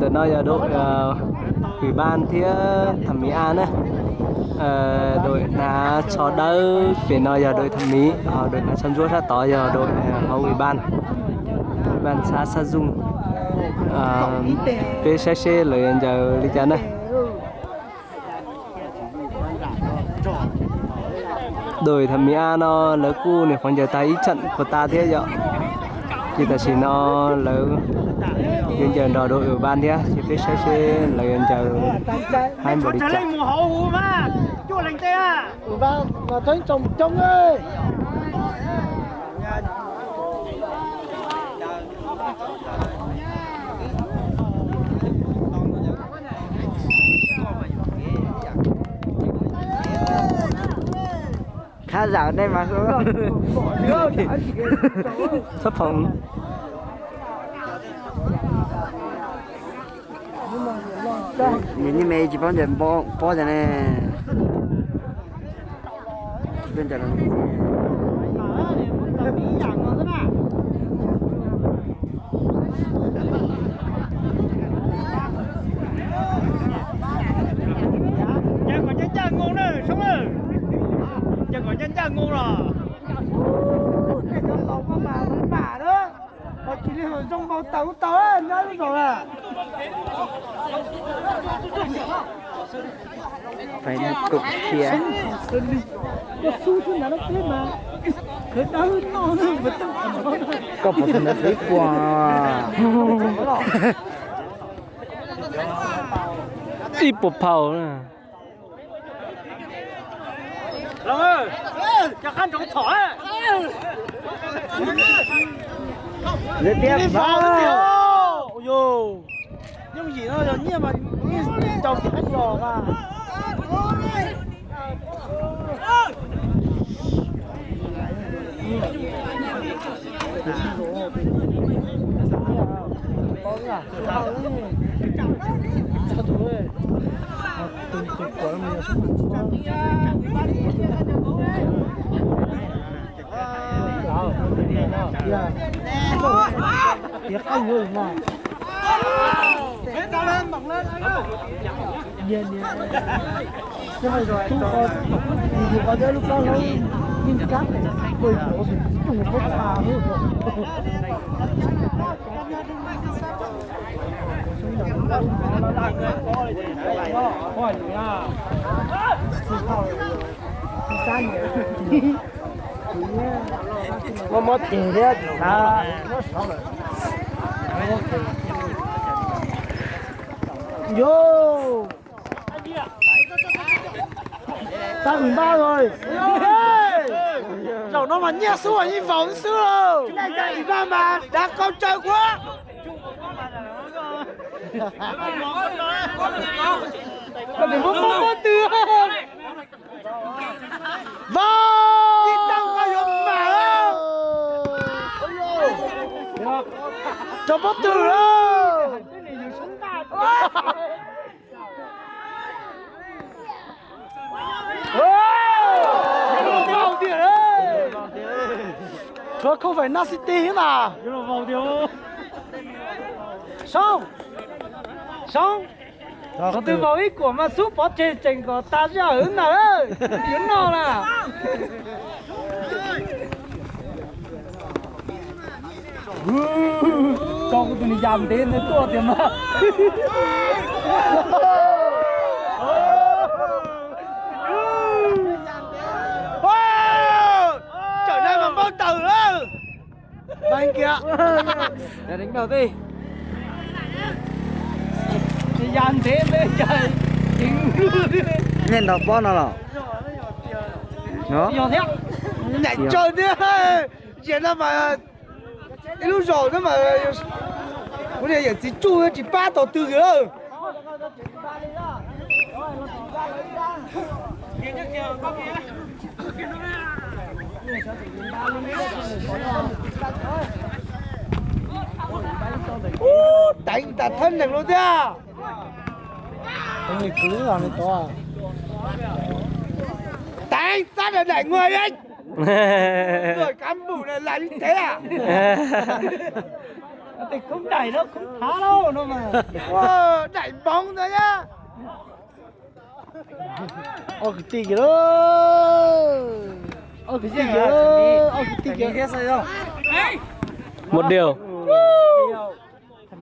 Từ nay giờ đội ủy ban phía thẩm mỹ an á, đội là cho đỡ phía nay giờ đội thẩm mỹ, đội là chăm chút rất to giờ đội hậu ủy ban xã Sa Dung, PCC lời giờ đi chân đấy. Đội thẩm mỹ an nó lỡ cu này còn giờ thấy trận của ta thế giờ chỉ ta chỉ nó lỡ hiện giờ đòi đội ủy ban thế chỉ biết sẽ là hiện giờ hai bộ đi chợ. Ủy ban là thấy trông ơi. khá giả đây mà Sắp phòng nhìn như mày chỉ幫人播人咧，邊就咁。Chẳng có chân chân ngon nữa, sống rồi. Chẳng có chân chân ngon rồi. Cái đó lẩu có bà đó. Mà chỉ là trong bao tàu á, nhớ rồi à. Phải đi cục kia. Có su su nó thế mà. Cái đó nó vật tâm. Có một thằng nó thấy qua. ít bộ phao nè. Long ơi, cho khăn trống thỏi. Lên tiếp vào. Ôi dồi. Nhưng gì nó giống như mà trồng thì hết giò mà. Tiếc anh ơi mà. Lên bật lên. Nhiên. Nhưng mà rồi chúng con thì có đứa lúc đó nó nhìn cắt bởi nó dùng một thà nữa. Một tiền đấy là nó sáu rồi. Vô. Ta ủy ba rồi. Rồi nó mà nhét xuống như vòng xưa. Cái này ủy ban mà đã con chơi quá. Còn để bố tư. Vâng. Đi đâu có dùng mà. Cho bố tư đâu. Thôi không phải City mà. Xong. Có từ vào ít của mà giúp có chơi trình của ta ra ứng nào ơi. Yến nào nè. Con tụi này giảm đến nó to tiền mà. Trời đây mà bơm từ đó. Bên kia. Để đánh đầu đi. Thì giảm thế bên trời. Nên đọc bó nào nào. Nó. Nhảy chơi nữa. Chuyện là mà cái lúc rồi đó mà có thể chỉ chui chỉ ba tổ tư nữa. Đánh ta thân được luôn nha. Anh ấy cứ làm này to à. Đánh sát là đẩy người anh. Người cán bù này là như thế à? thì không đẩy đâu, không thả đâu nó mà. Wow, đẩy bóng rồi nhá. Cái tí kìa đó. Cái tí kìa đó. Cái tí kìa. Một điều.